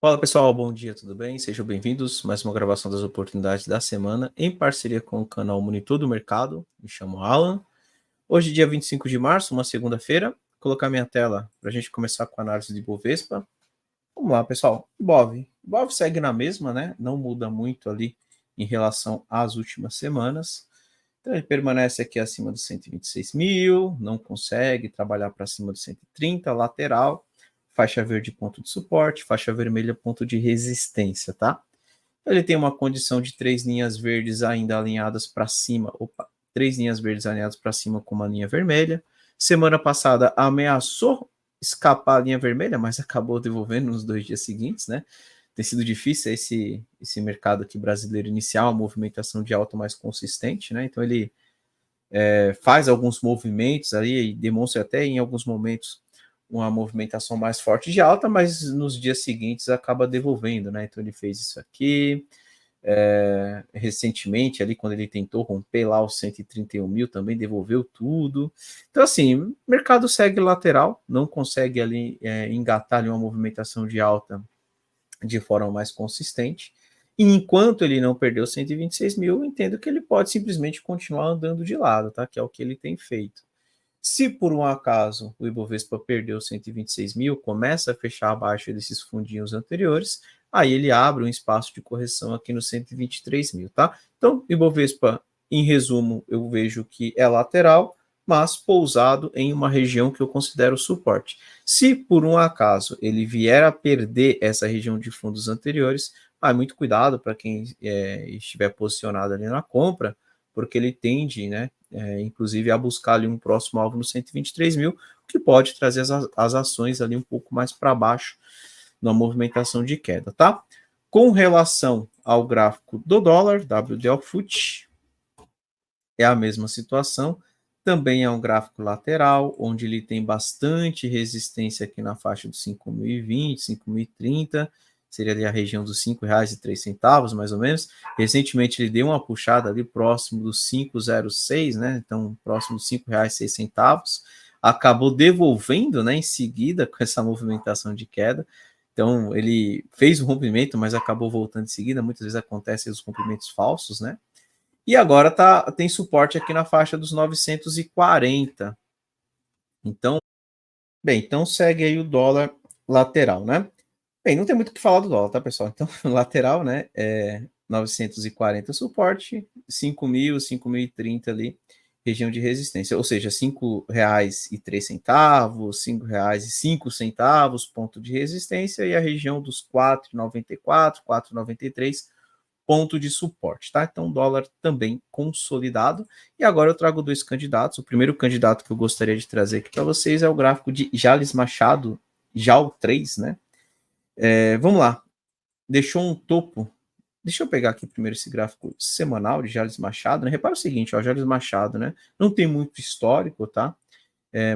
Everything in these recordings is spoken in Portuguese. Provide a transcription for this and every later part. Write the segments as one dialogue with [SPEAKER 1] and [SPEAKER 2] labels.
[SPEAKER 1] Fala pessoal, bom dia, tudo bem? Sejam bem-vindos. Mais uma gravação das oportunidades da semana em parceria com o canal Monitor do Mercado. Me chamo Alan. Hoje, dia 25 de março, uma segunda-feira. Vou colocar minha tela para a gente começar com a análise de Bovespa. Vamos lá, pessoal. Ibov segue na mesma, né? Não muda muito ali em relação às últimas semanas. Então, ele permanece aqui acima dos 126 mil, não consegue trabalhar para cima dos 130, lateral, faixa verde ponto de suporte, faixa vermelha ponto de resistência, tá? Ele tem uma condição de três linhas verdes ainda alinhadas para cima, três linhas verdes alinhadas para cima com uma linha vermelha. Semana passada ameaçou escapar a linha vermelha, mas acabou devolvendo nos 2 dias seguintes, né? Tem sido difícil esse mercado aqui brasileiro iniciar uma movimentação de alta mais consistente, né? Então ele faz alguns movimentos ali e demonstra até em alguns momentos uma movimentação mais forte de alta, mas nos dias seguintes acaba devolvendo, né? Então ele fez isso aqui. Recentemente, ali quando ele tentou romper lá os 131 mil, também devolveu tudo. Então, assim, o mercado segue lateral, não consegue ali engatar ali uma movimentação de alta de forma mais consistente. E enquanto ele não perdeu 126 mil, eu entendo que ele pode simplesmente continuar andando de lado, tá? Que é o que ele tem feito. Se por um acaso o Ibovespa perdeu 126 mil, começa a fechar abaixo desses fundinhos anteriores, aí ele abre um espaço de correção aqui no 123 mil, tá? Então, Ibovespa, em resumo, eu vejo que é lateral, mas pousado em uma região que eu considero suporte. Se por um acaso ele vier a perder essa região de fundos anteriores, muito cuidado para quem estiver posicionado ali na compra, porque ele tende, né, inclusive a buscar ali um próximo alvo no 123 mil, que pode trazer as ações ali um pouco mais para baixo na movimentação de queda, tá? Com relação ao gráfico do dólar, WDL é a mesma situação, também é um gráfico lateral, onde ele tem bastante resistência aqui na faixa dos 5.020, 5.030, seria ali a região dos R$ 5,03, mais ou menos. Recentemente ele deu uma puxada ali próximo dos 5,06, né? Então, próximo dos R$ 5,06. Acabou devolvendo, né, em seguida com essa movimentação de queda. Então, ele fez o rompimento, mas acabou voltando em seguida. Muitas vezes acontecem os rompimentos falsos, né? E agora tem suporte aqui na faixa dos 940. Então, então segue aí o dólar lateral, né? Bem, não tem muito o que falar do dólar, tá, pessoal? Então, lateral, né? 940 suporte, 5.000, 5.030 ali, região de resistência. Ou seja, R$ 5,03, R$ 5,05, ponto de resistência, e a região dos 4,94, 4,93, ponto de suporte, tá? Então, dólar também consolidado. E agora eu trago dois candidatos. O primeiro candidato que eu gostaria de trazer aqui para vocês é o gráfico de Jales Machado, JAL3, né? Vamos lá. Deixou um topo. Deixa eu pegar aqui primeiro esse gráfico semanal de Jales Machado, né? Repara o seguinte, ó, Jales Machado, né? Não tem muito histórico, tá?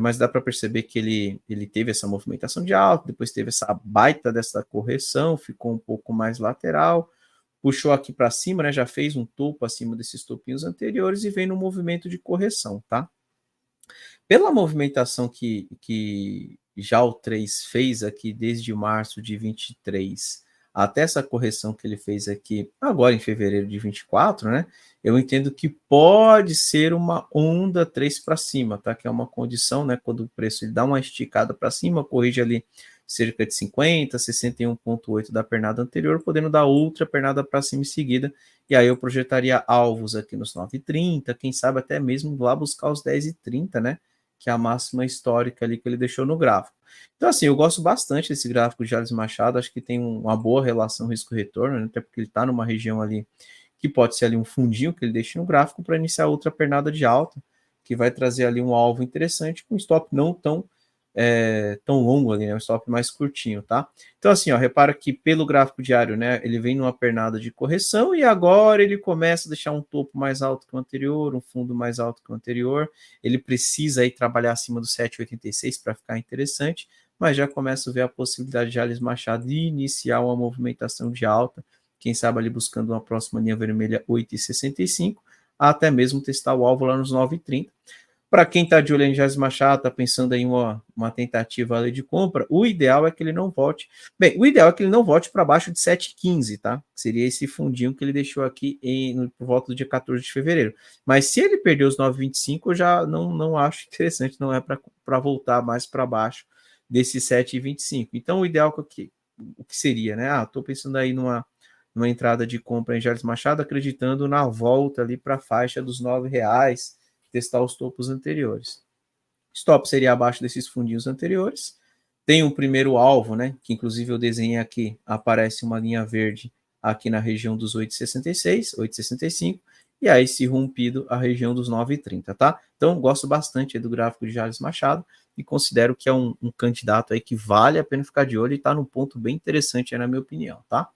[SPEAKER 1] Mas dá para perceber que ele teve essa movimentação de alta, depois teve essa baita dessa correção, ficou um pouco mais lateral, puxou aqui para cima, né? Já fez um topo acima desses topinhos anteriores e vem no movimento de correção, tá? Pela movimentação que já o 3 fez aqui desde março de 23 até essa correção que ele fez aqui agora em fevereiro de 24, né? Eu entendo que pode ser uma onda 3 para cima, tá? Que é uma condição, né? Quando o preço ele dá uma esticada para cima, corrige ali cerca de 50, 61,8 da pernada anterior, podendo dar outra pernada para cima em seguida. E aí eu projetaria alvos aqui nos 9,30, quem sabe até mesmo lá buscar os 10,30, né? Que é a máxima histórica ali que ele deixou no gráfico. Então, assim, eu gosto bastante desse gráfico de Jales Machado, acho que tem uma boa relação risco-retorno, né? Até porque ele está numa região ali que pode ser ali um fundinho que ele deixa no gráfico para iniciar outra pernada de alta, que vai trazer ali um alvo interessante com stop não tão longo ali, né? Um stop mais curtinho, tá? Então, assim, ó, repara que pelo gráfico diário, né? Ele vem numa pernada de correção e agora ele começa a deixar um topo mais alto que o anterior, um fundo mais alto que o anterior. Ele precisa aí trabalhar acima do 7,86 para ficar interessante, mas já começa a ver a possibilidade de Jales Machado de iniciar uma movimentação de alta, quem sabe ali buscando uma próxima linha vermelha 8,65, até mesmo testar o alvo lá nos 9,30. Para quem está de olho em Jales Machado, está pensando em uma tentativa ali de compra, o ideal é que ele não volte. Bem, o ideal é que ele não volte para baixo de 7,15, tá? Seria esse fundinho que ele deixou aqui por volta do dia 14 de fevereiro. Mas se ele perder os 9,25, eu já não acho interessante, não é para voltar mais para baixo desse 7,25. Então, o ideal o que seria, né? Estou pensando aí numa entrada de compra em Jales Machado, acreditando na volta ali para a faixa dos R$ 9, testar os topos anteriores. Stop seria abaixo desses fundinhos anteriores. Tem um primeiro alvo, né? Que inclusive eu desenhei aqui, aparece uma linha verde aqui na região dos 8,66, 8,65, e aí se rompido a região dos 9,30, tá? Então, gosto bastante do gráfico de Jales Machado e considero que é um candidato aí que vale a pena ficar de olho e está num ponto bem interessante, na minha opinião, tá?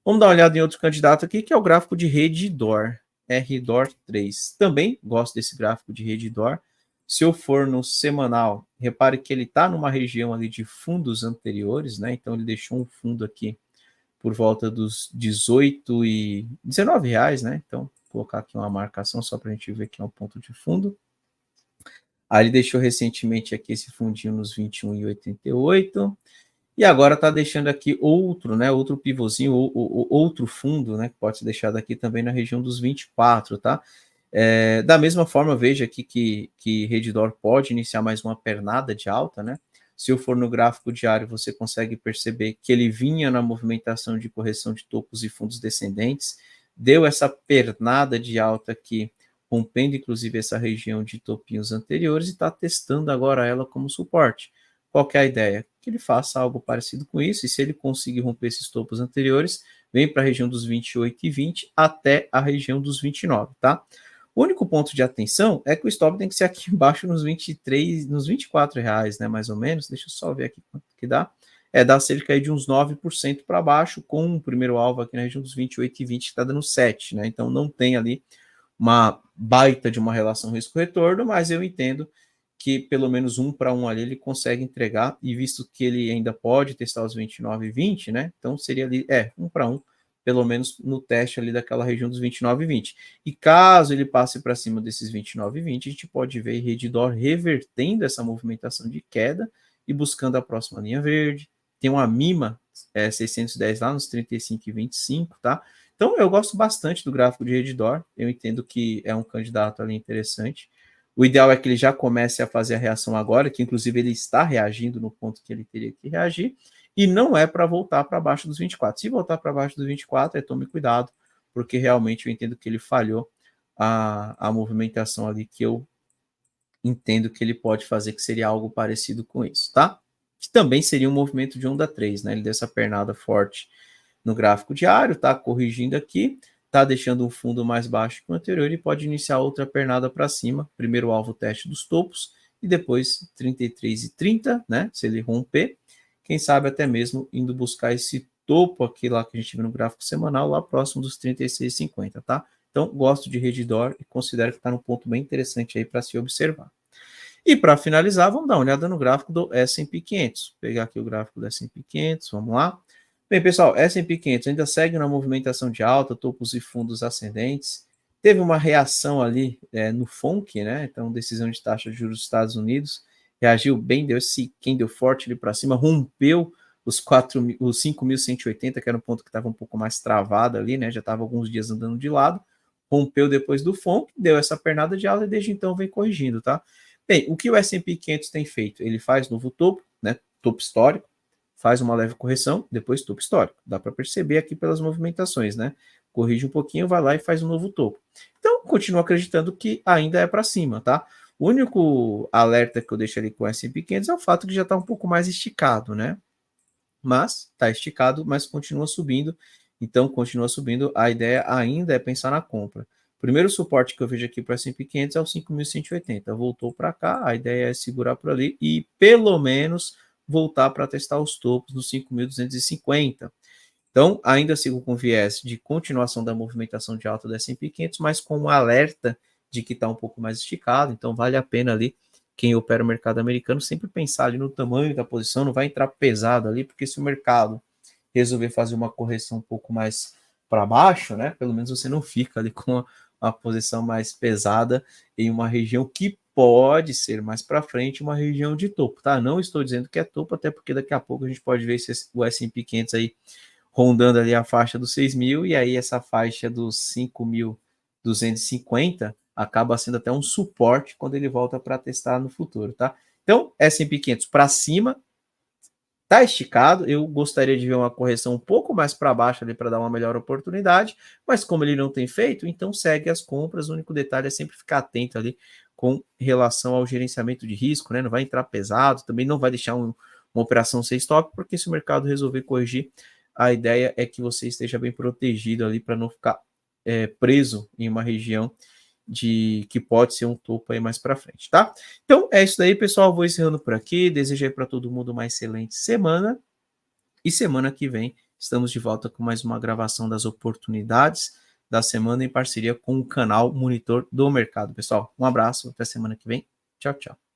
[SPEAKER 1] Vamos dar uma olhada em outro candidato aqui, que é o gráfico de Redditor, RDOR 3. Também gosto desse gráfico de Redditor. Se eu for no semanal, repare que ele está numa região ali de fundos anteriores, né? Então ele deixou um fundo aqui por volta dos 18 e 19 reais, né? Então, vou colocar aqui uma marcação só para a gente ver que é um ponto de fundo. Aí ele deixou recentemente aqui esse fundinho nos 21,88. E agora está deixando aqui outro, né? Outro pivôzinho, outro fundo, né? Que pode ser deixado aqui também na região dos 24, tá? Da mesma forma, veja aqui que Redditor pode iniciar mais uma pernada de alta, né? Se eu for no gráfico diário, você consegue perceber que ele vinha na movimentação de correção de topos e fundos descendentes, deu essa pernada de alta aqui, rompendo inclusive essa região de topinhos anteriores e está testando agora ela como suporte. Qual que é a ideia? Que ele faça algo parecido com isso, e se ele conseguir romper esses topos anteriores, vem para a região dos 28,20 até a região dos 29, tá? O único ponto de atenção é que o stop tem que ser aqui embaixo nos 23, nos 24 reais, né, mais ou menos. Deixa eu só ver aqui quanto que dá. Dá cerca de uns 9% para baixo, com o primeiro alvo aqui na região dos 28,20, que está dando 7, né? Então não tem ali uma baita de uma relação risco-retorno, mas eu entendo que pelo menos 1 para 1 ali ele consegue entregar, e visto que ele ainda pode testar os 29,20, né? Então seria ali, 1 para 1, pelo menos no teste ali daquela região dos 29,20. E caso ele passe para cima desses 29,20, a gente pode ver Redditor revertendo essa movimentação de queda e buscando a próxima linha verde. Tem uma mima 610 lá nos 35,25, tá? Então, eu gosto bastante do gráfico de Redditor. Eu entendo que é um candidato ali interessante. O ideal é que ele já comece a fazer a reação agora, que inclusive ele está reagindo no ponto que ele teria que reagir, e não é para voltar para baixo dos 24. Se voltar para baixo dos 24, tome cuidado, porque realmente eu entendo que ele falhou a movimentação ali que eu entendo que ele pode fazer, que seria algo parecido com isso, tá? Que também seria um movimento de onda 3, né? Ele deu essa pernada forte no gráfico diário, tá corrigindo aqui, tá deixando um fundo mais baixo que o anterior e pode iniciar outra pernada para cima. Primeiro alvo teste dos topos e depois 33,30, né? Se ele romper, quem sabe até mesmo indo buscar esse topo aqui lá que a gente viu no gráfico semanal, lá próximo dos 36,50, tá? Então, gosto de Redditor e considero que está num ponto bem interessante aí para se observar. E para finalizar, vamos dar uma olhada no gráfico do S&P 500. Vou pegar aqui o gráfico do S&P 500, vamos lá. Bem, pessoal, S&P 500 ainda segue na movimentação de alta, topos e fundos ascendentes. Teve uma reação ali no FONC, né? Então, decisão de taxa de juros dos Estados Unidos. Reagiu bem, deu esse candle forte ali para cima, rompeu os 5.180, que era um ponto que estava um pouco mais travado ali, né? Já estava alguns dias andando de lado. Rompeu depois do FONC, deu essa pernada de alta e desde então vem corrigindo, tá? Bem, o que o S&P 500 tem feito? Ele faz novo topo, né? Topo histórico, faz uma leve correção, depois topo histórico. Dá para perceber aqui pelas movimentações, né? Corrige um pouquinho, vai lá e faz um novo topo. Então, continuo acreditando que ainda é para cima, tá? O único alerta que eu deixo ali com o S&P 500 é o fato que já está um pouco mais esticado, né? Mas está esticado, mas continua subindo. Então, continua subindo. A ideia ainda é pensar na compra. O primeiro suporte que eu vejo aqui para o S&P 500 é o 5.180. Voltou para cá, a ideia é segurar por ali e pelo menos voltar para testar os topos nos 5.250. Então, ainda sigo com viés de continuação da movimentação de alta do S&P 500, mas com um alerta de que está um pouco mais esticado. Então, vale a pena ali, quem opera o mercado americano, sempre pensar ali no tamanho da posição, não vai entrar pesado ali, porque se o mercado resolver fazer uma correção um pouco mais para baixo, né, pelo menos você não fica ali com a posição mais pesada em uma região que pode ser mais para frente uma região de topo, tá? Não estou dizendo que é topo, até porque daqui a pouco a gente pode ver o S&P 500 aí rondando ali a faixa dos 6.000, e aí essa faixa dos 5.250 acaba sendo até um suporte quando ele volta para testar no futuro, tá? Então, S&P 500 para cima, tá esticado. Eu gostaria de ver uma correção um pouco mais para baixo ali para dar uma melhor oportunidade, mas como ele não tem feito, então segue as compras. O único detalhe é sempre ficar atento ali com relação ao gerenciamento de risco, né? Não vai entrar pesado, também não vai deixar uma operação sem stop, porque se o mercado resolver corrigir, a ideia é que você esteja bem protegido ali para não ficar preso em uma região que pode ser um topo aí mais para frente, tá? Então é isso daí, pessoal. Vou encerrando por aqui. Desejo aí para todo mundo uma excelente semana. E semana que vem estamos de volta com mais uma gravação das oportunidades da semana em parceria com o canal Monitor do Mercado, pessoal. Um abraço, até semana que vem. Tchau, tchau.